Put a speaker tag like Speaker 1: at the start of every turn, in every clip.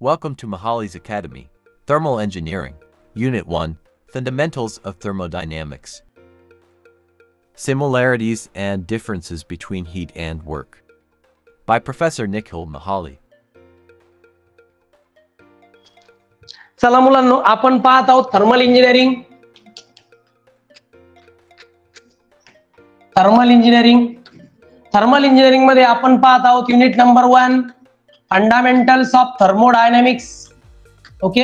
Speaker 1: Welcome to Mahali's Academy, Thermal Engineering, Unit 1, Fundamentals of Thermodynamics. Similarities and Differences Between Heat and Work by Professor Nikhil Mahali.
Speaker 2: चला मुलांनो, आपण पाहत आहोत thermal engineering. Thermal engineering मध्ये आपण पाहत आहोत unit number 1 fundamentals of thermodynamics. Okay,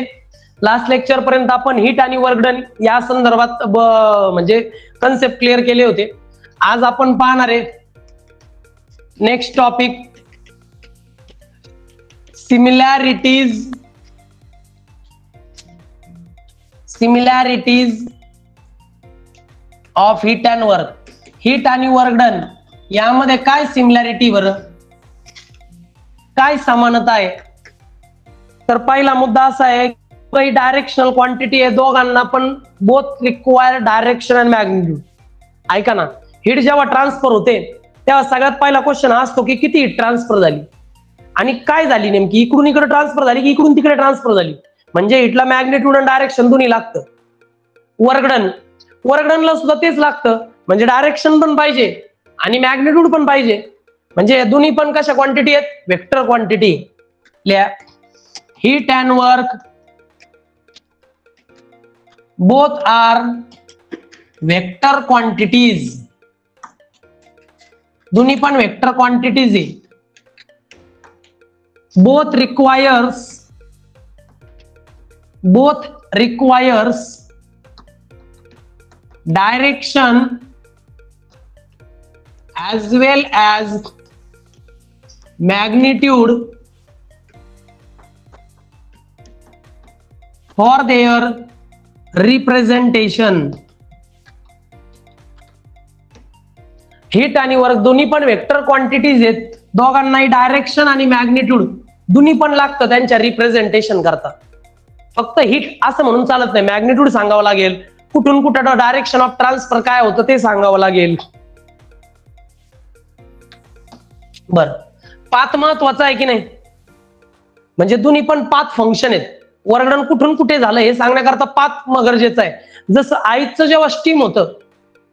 Speaker 2: last lecture पर्यंत आपण हीट आणि वर्क डन या संदर्भात म्हणजे कन्सेप्ट क्लिअर केले होते. आज आपण पाहणार आहे next topic, similarities of heat and work. Heat आणि वर्क डन यामध्ये काय सिमिलॅरिटी, बरं काय समानता आहे? तर पहिला मुद्दा असा आहे, काही डायरेक्शनल क्वांटिटी आहे, दोघांना पण both require direction and magnitude. ऐका ना, हीट जेव्हा ट्रान्सफर होते तेव्हा सगळ्यात पहिला क्वेश्चन असतो की किती हीट ट्रान्सफर झाली आणि काय झाली, नेमकी इकडून इकडे ट्रान्सफर झाली की इकडून तिकडे ट्रान्सफर झाली. म्हणजे हिटला मॅग्निट्यूड आणि डायरेक्शन दोन्ही लागतं. वर्कडनला सुद्धा तेच लागतं, म्हणजे डायरेक्शन पण पाहिजे आणि मॅग्निट्यूड पण पाहिजे. म्हणजे दोन्ही पण कशा क्वांटिटी आहेत? Vector quantity. Heat and work both are vector quantities. दोन्ही पण वेक्टर क्वांटिटीज आहे. Both requires direction as well as magnitude for their representation. Heat आणि वर्क दोन्ही पण वेक्टर क्वांटिटीज आहेत, दोघांनाही डायरेक्शन आणि मॅग्निट्यूड दोन्ही पण लागतं त्यांच्या रिप्रेझेंटेशन करता. फक्त हीट असं म्हणून चालत नाही, मॅग्निट्यूड सांगावं लागेल, कुठून कुठं डायरेक्शन ऑफ ट्रान्सफर काय होतं ते सांगावं लागेल. बर, पाथ महत्वाचा आहे की नाही? म्हणजे दोन्ही पण पाथ फंक्शन आहेत. वर्कडन कुठून कुठे झालं हे सांगण्याकरता पाथ गरजेचं आहे. जसं आईचं जेव्हा स्टीम होतं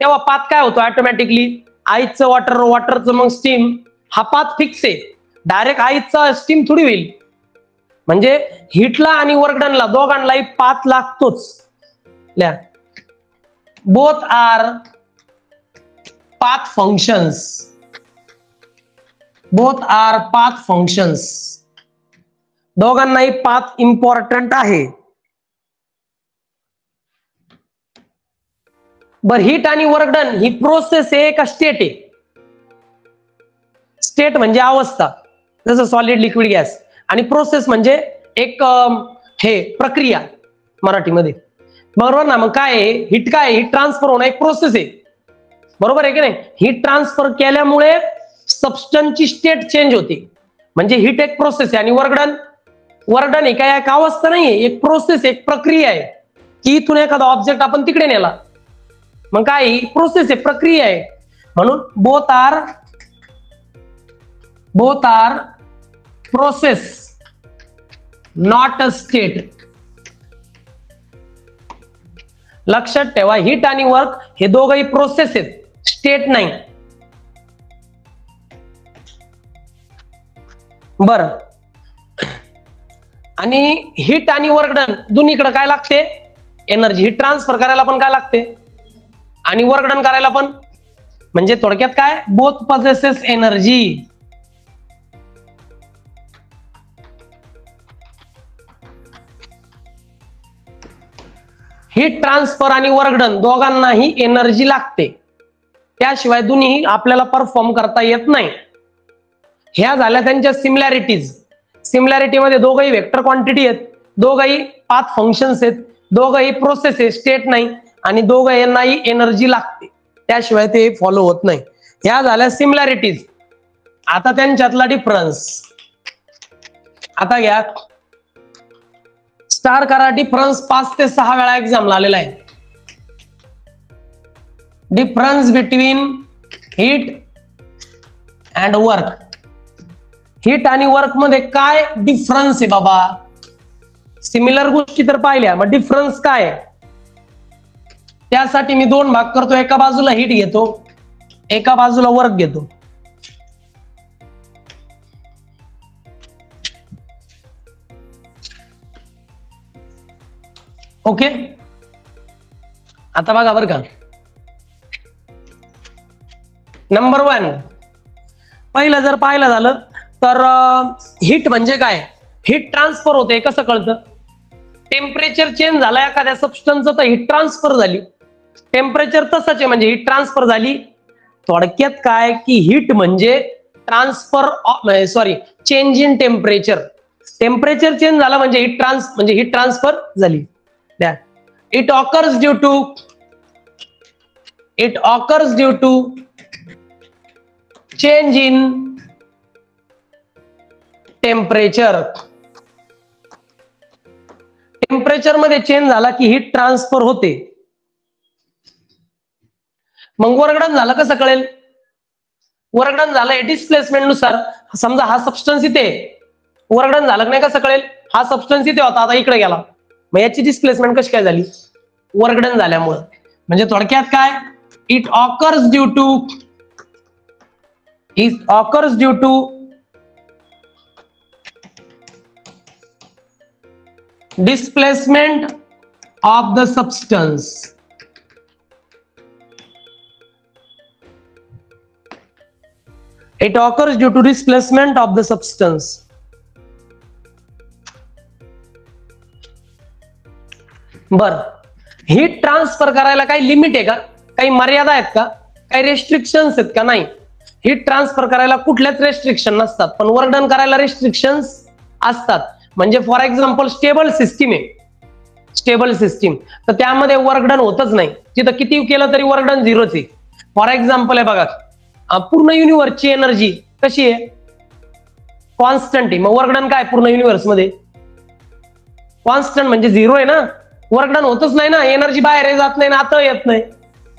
Speaker 2: तेव्हा पाथ काय होतो ऑटोमॅटिकली? आईचं वॉटरचं मग स्टीम, हा पाथ फिक्स आहे. डायरेक्ट आईचा स्टीम थोडी होईल. म्हणजे हीटला आणि वर्कडनला दोघांनाही पाथ लागतोच. Both our path functions. दोघांनाही पाथ इम्पॉर्टंट आहे. बर, हीट आणि वर्क डन ही प्रोसेस आहे का स्टेट आहे? स्टेट म्हणजे अवस्था, जसं सॉलिड, लिक्विड, गॅस. आणि प्रोसेस म्हणजे एक हे प्रक्रिया मराठीमध्ये, बरोबर ना? मग काय आहे हीट? काय हीट ट्रान्सफर होणं एक प्रोसेस आहे, बरोबर आहे की नाही? हीट ट्रान्सफर केल्यामुळे सबस्टन्सची स्टेट चेंज होते. म्हणजे हीट एक प्रोसेस आहे आणि वर्क डन हे काय एक अवस्था नाहीये, एक प्रोसेस, एक प्रक्रिया आहे की इथून एखादा ऑब्जेक्ट आपण तिकडे नेला. मग काय प्रोसेस आहे, प्रक्रिया आहे. म्हणून both are process not a state. लक्षात ठेवा, हीट आणि वर्क हे दोघंही प्रोसेस आहेत, स्टेट नाही. बर, आणि हीट आणि वर्क डन दोन्हीकडे काय लागते? एनर्जी. हीट ट्रान्सफर करायला पण काय लागते आणि वर्क डन करायला पण. म्हणजे थोडक्यात काय, both possesses energy. Heat transfer आणि वर्क डन दोघांनाही एनर्जी लागते, त्याशिवाय दोन्ही आपल्याला परफॉर्म करता येत नाही. ह्या झाल्या त्यांच्या सिमिलॅरिटीज. सिमिलॅरिटीमध्ये दोघंही वेक्टर क्वांटिटी आहेत, दोघंही पाथ फंक्शन्स आहेत, दोघंही प्रोसेस आहे, स्टेट नाही, आणि दोघांनाही एनर्जी लागते, त्याशिवाय ते फॉलो होत नाही. ह्या झाल्या सिमिलॅरिटीज. आता त्यांच्यातला डिफरन्स. आता घ्या, स्टार करा डिफरन्स 5 ते 6 वेळा एक्झामला आलेला आहे. Difference between heat and work. Heat आणि वर्क मध्ये काय डिफरन्स आहे बाबा? सिमिलर गोष्टी तर पाहिल्या, मग डिफरन्स काय आहे? त्यासाठी मी दोन भाग करतो, एका बाजूला हीट घेतो, एका बाजूला वर्क घेतो. ओके, आता बघा बरं का. नंबर 1 पहिलं जर पाहिलं झालं तर हीट म्हणजे काय? हीट ट्रान्सफर होते, कसं कळतं? टेम्परेचर चेंज झाला एखाद्या सबस्टन्सचं तर हीट ट्रान्सफर झाली. टेम्परेचर तसंच आहे, म्हणजे हीट ट्रान्सफर झाली. थोडक्यात काय की हीट म्हणजे change in temperature. Temperature change झाला म्हणजे हीट ट्रान्सफर झाली. It occurs due to change in temperature. Temperature मध्ये चेंज झाला की हीट ट्रान्सफर होते. मग वर्कडन झालं कसं कळेल? वर्कडन झालंय डिस्प्लेसमेंट नुसार. समजा हा सबस्टन्स इथे, वर्कडन झालं नाही कसं कळेल? हा सबस्टन्स इथे होता, आता इकडे गेला, मग याची डिस्प्लेसमेंट कशी काय झाली? वर्कडन झाल्यामुळे. म्हणजे थोडक्यात काय? It occurs due to displacement of the substance. It occurs due to displacement of the substance. बर, हीट ट्रान्सफर करायला काही लिमिट आहे का? काही मर्यादा आहेत का? काही रेस्ट्रिक्शन्स आहेत का? नाही. हीट ट्रान्सफर करायला कुठल्याच रेस्ट्रिक्शन नसतात, पण वर्क डन करायला रेस्ट्रिक्शन्स असतात. म्हणजे फॉर एक्झाम्पल स्टेबल सिस्टीम आहे, स्टेबल सिस्टीम, तर त्यामध्ये वर्क डन होतच नाही. तिथं किती केलं तरी वर्क डन झिरोच आहे. फॉर एक्झाम्पल आहे बघा, पूर्ण युनिव्हर्सची एनर्जी कशी आहे? कॉन्स्टंट आहे. मग वर्क डन काय पूर्ण युनिव्हर्स मध्ये? कॉन्स्टंट म्हणजे झिरो आहे ना. वर्क डन होतच नाही ना, एनर्जी बाहेर जात नाही ना, आता येत नाही.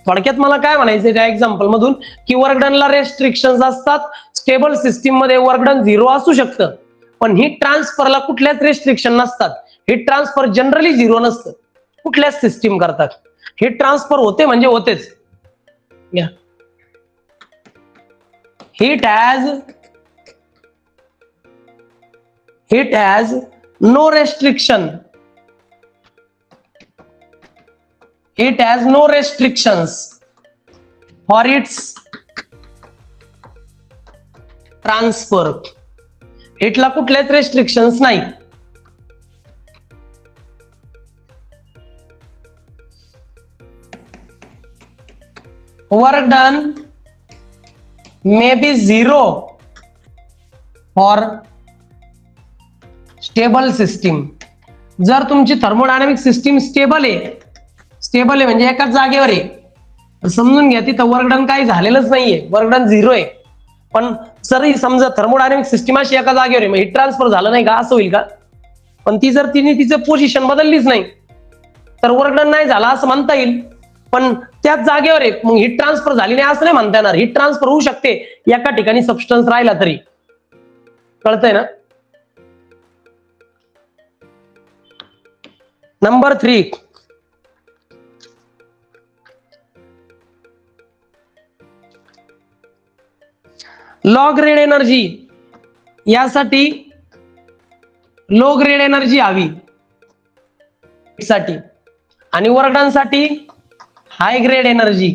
Speaker 2: थोडक्यात मला काय म्हणायचंय त्या एक्झाम्पल मधून की वर्क डनला रेस्ट्रिक्शन्स असतात. स्टेबल सिस्टीम मध्ये वर्क डन झिरो असू शकतं, पण हीट ट्रान्सफरला कुठल्याच रेस्ट्रिक्शन नसतात. हीट ट्रान्सफर जनरली झिरो नसतं कुठल्याच सिस्टीम करतात. हीट ट्रान्सफर होते म्हणजे होतेच. Heat has no restriction. It has no restrictions for its transfer. इटला कुठलेच रेस्ट्रिक्शन्स नाही. Work done may be zero for stable system. जर तुमची थर्मोडायनामिक सिस्टीम स्टेबल आहे म्हणजे एकाच जागेवर आहे, समजून घ्या तिथं वर्क डन काही झालेलंच नाहीये, वर्क डन झिरो आहे. पण जर समजा थर्मोडायनामिक सिस्टीम अशी एका जागेवर आहे, मग हीट ट्रान्सफर झालं नाही का? असं होईल का? पण ती जर तिने तिचं पोझिशन बदललीच नाही तर वर्क डन नाही झाला असं म्हणता येईल. पण त्याच जागेवर आहे, मग हीट ट्रान्सफर झाली नाही असं नाही म्हणता येणार. हीट ट्रान्सफर होऊ शकते एका ठिकाणी सबस्टन्स राहिला तरी. कळतंय ना? Number 3, low grade energy. यासाठी लो ग्रेड एनर्जी हवी साठी, आणि वर्क डन साठी हाय ग्रेड एनर्जी.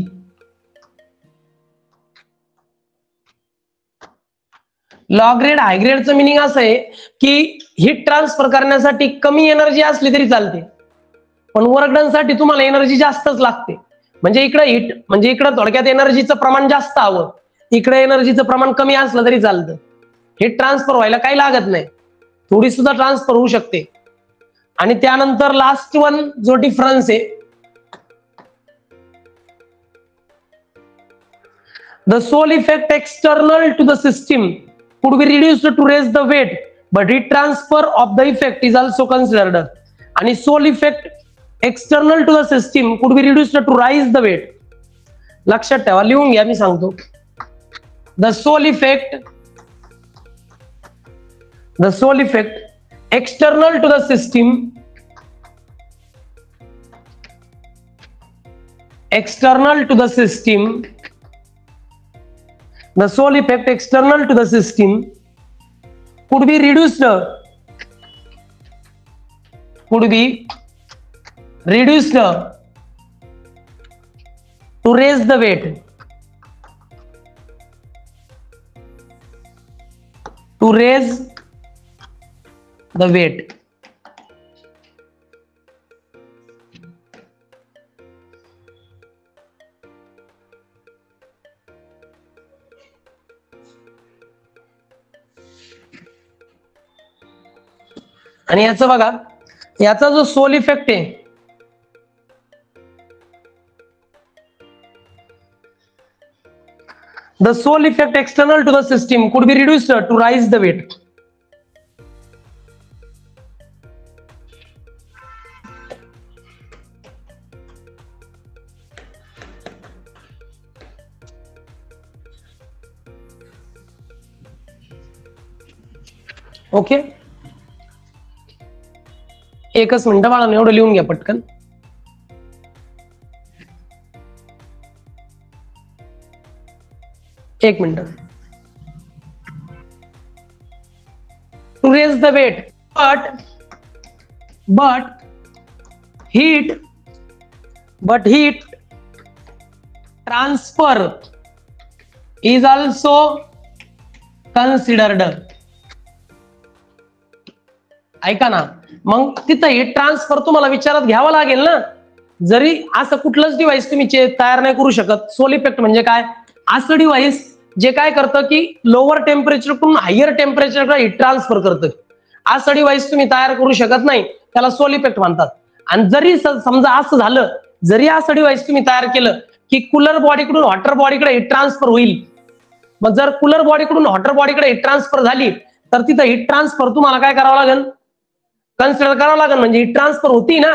Speaker 2: लो ग्रेड हाय ग्रेडचं मिनिंग असं आहे की हीट ट्रान्सफर करण्यासाठी कमी एनर्जी असली तरी चालते, पण वर्क डन साठी तुम्हाला एनर्जी जास्तच लागते. म्हणजे इकडे थोडक्यात एनर्जीचं प्रमाण जास्त हवं, इकडे एनर्जीचं प्रमाण कमी असलं तरी चालतं. हीट ट्रान्सफर व्हायला काही लागत नाही, थोडी सुद्धा ट्रान्सफर होऊ शकते. आणि त्यानंतर लास्ट वन जो डिफरन्स आहे, the sole effect external to the system could be reduced to raise the weight, but heat transfer of the effect is also considered. आणि sole effect external to the system could be reduced to rise the weight. लक्षात ठेवा, लिहून घ्या, मी सांगतो. The sole effect external to the system external to the system, the Soll effect external to the system could be reduced to raise the weight, आणि याचं बघा, याचा जो सोल इफेक्ट आहे, the Soll effect external to the system could be reduced to raise the weight. Okay, एकच minute बाळा, एवढं लिहून घ्या पटकन. एक minute. To raise the weight, but heat transfer is also considered. ऐका ना, मग तिथं हीट ट्रान्सफर तुम्हाला विचारात घ्यावं लागेल ना. जरी असं कुठलंच डिव्हाइस तुम्ही तयार नाही करू शकत. सोल इफेक्ट म्हणजे काय? असं डिव्हाइस जे काय करतं की लोअर टेम्परेचरकडून हायर टेम्परेचरकडे हीट ट्रान्सफर करतं. असं डिव्हाइस तुम्ही तयार करू शकत नाही, त्याला सोल इफेक्ट म्हणतात. आणि जरी समजा असं झालं, जरी असं डिव्हाइस तुम्ही तयार केलं की कूलर बॉडीकडून हॉटर बॉडीकडे हीट ट्रान्सफर होईल, मग जर कूलर बॉडीकडून हॉटर बॉडीकडे हीट ट्रान्सफर झाली तर तिथं हीट ट्रान्सफर तुम्हाला काय करावं लागेल? कन्सिडर करावं लागेल. म्हणजे हीट ट्रान्सफर होती ना,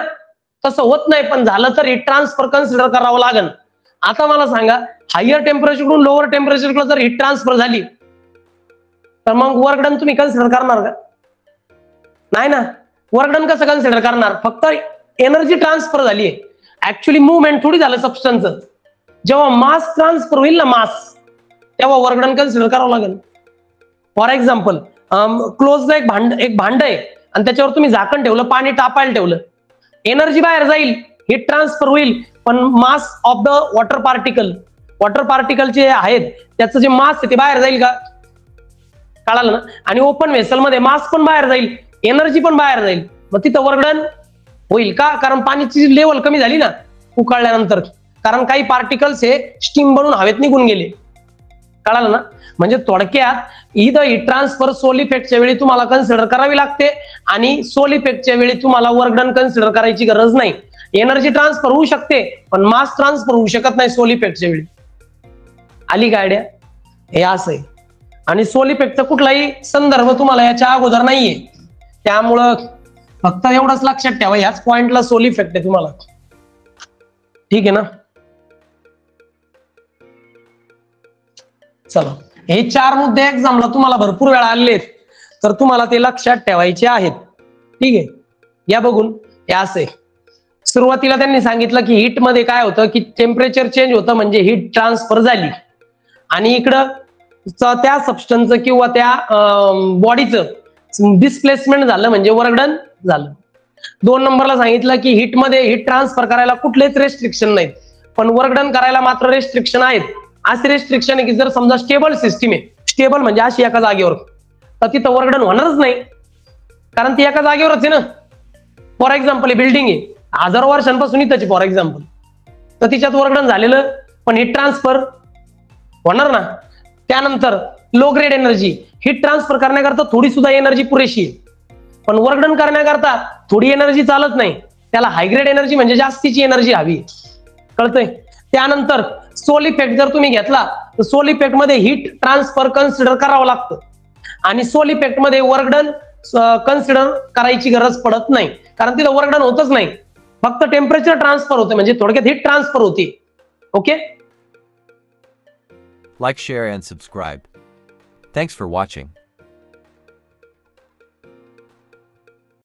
Speaker 2: तसं होत नाही, पण झालं तर हीट ट्रान्सफर कन्सिडर करावं लागेल. आता मला सांगा, हायर टेम्परेचरकडून लोअर टेम्परेचरकडे जर हीट ट्रान्सफर झाली तर मग वर्क डन तुम्ही कन्सिडर करणार का? नाही ना. वर्क डन कसं कन्सिडर करणार? फक्त एनर्जी ट्रान्सफर झाली आहे, ऍक्च्युअली मुवमेंट थोडी झालं सबस्टन्सचं. जेव्हा मास ट्रान्सफर होईल ना, मास, तेव्हा वर्क डन कन्सिडर करावं लागेल. फॉर एक्झाम्पल, क्लोजला एक भांड आहे आणि त्याच्यावर तुम्ही झाकण ठेवलं, पाणी तापायला ठेवलं, एनर्जी बाहेर जाईल, हीट ट्रान्सफर होईल, पण mass of the water particle जे आहेत त्याचं जे मास आहे ते बाहेर जाईल का? कळालं ना. आणि ओपन व्हेसल मध्ये मास पण बाहेर जाईल, एनर्जी पण बाहेर जाईल, मग तिथं वर्क डन होईल का? कारण पाण्याची लेवल कमी झाली ना उकळल्यानंतर, कारण काही पार्टिकल्स हे स्टीम बनून हवेत निघून गेले. कळालं ना. म्हणजे थोडक्यात इथं हीट ट्रान्सफर सोल इफेक्टच्या वेळी तुम्हाला कन्सिडर करावी लागते, आणि सोल इफेक्टच्या वेळी तुम्हाला वर्क डन कन्सिडर करायची गरज नाही. एनर्जी ट्रान्सफर होऊ शकते, पण मास ट्रान्सफर होऊ शकत नाही सोल इफेक्टच्या वेळी. आली का आयडिया? हे असं आहे. आणि सोल इफेक्टचा कुठलाही संदर्भ तुम्हाला याच्या अगोदर नाहीये, त्यामुळं फक्त एवढंच लक्षात ठेवा, ह्याच पॉइंटला सोल इफेक्ट आहे तुम्हाला. ठीक आहे ना. चला, हे 4 मुद्दे एक्झामला तुम्हाला भरपूर वेळा आलेले आहेत, तर तुम्हाला ते लक्षात ठेवायचे आहेत. ठीक आहे, या बघून. हे असे सुरुवातीला त्यांनी सांगितलं की हीट मध्ये काय होतं की टेम्परेचर चेंज होतं, म्हणजे हीट ट्रान्सफर झाली, आणि इकडं त्या सबस्टन्सचं किंवा त्या बॉडीचं डिस्प्लेसमेंट झालं, म्हणजे वर्क डन झालं. 2 नंबरला सांगितलं की हीट मध्ये हीट ट्रान्सफर करायला कुठलेच रेस्ट्रिक्शन नाहीत, पण वर्क डन करायला मात्र रेस्ट्रिक्शन आहेत. असे रेस्ट्रिक्शन आहे की जर समजा स्टेबल सिस्टीम आहे, स्टेबल म्हणजे अशी एका जागेवर, तर तिथं वर्क डन होणारच नाही, कारण ती एका जागेवरच आहे ना. फॉर एक्झाम्पल, बिल्डिंग आहे, हजारो वर्षांपासून इथंच फॉर एक्झाम्पल, तर तिच्यात वर्क डन झालेलं, पण हीट ट्रान्सफर होणार ना. त्यानंतर low grade energy, heat transfer करण्याकरता थोडी सुद्धा एनर्जी पुरेशी आहे, पण वर्क डन करण्याकरता थोडी एनर्जी चालत नाही, त्याला हायग्रेड एनर्जी म्हणजे जास्तीची एनर्जी हवी. कळतंय? त्यानंतर सोल इफेक्ट जर तुम्ही घेतला तर सोल इफेक्ट मध्ये हीट ट्रान्सफर कन्सिडर करावं लागतं, आणि सोल इफेक्ट मध्ये वर्क डन कन्सिडर करायची गरज पडत नाही, कारण तिथं वर्क डन होतच नाही, फक्त टेम्परेचर ट्रान्सफर होते, म्हणजे थोडक्यात हीट ट्रान्सफर होते. Okay.
Speaker 1: Like, share, and subscribe. Thanks for watching.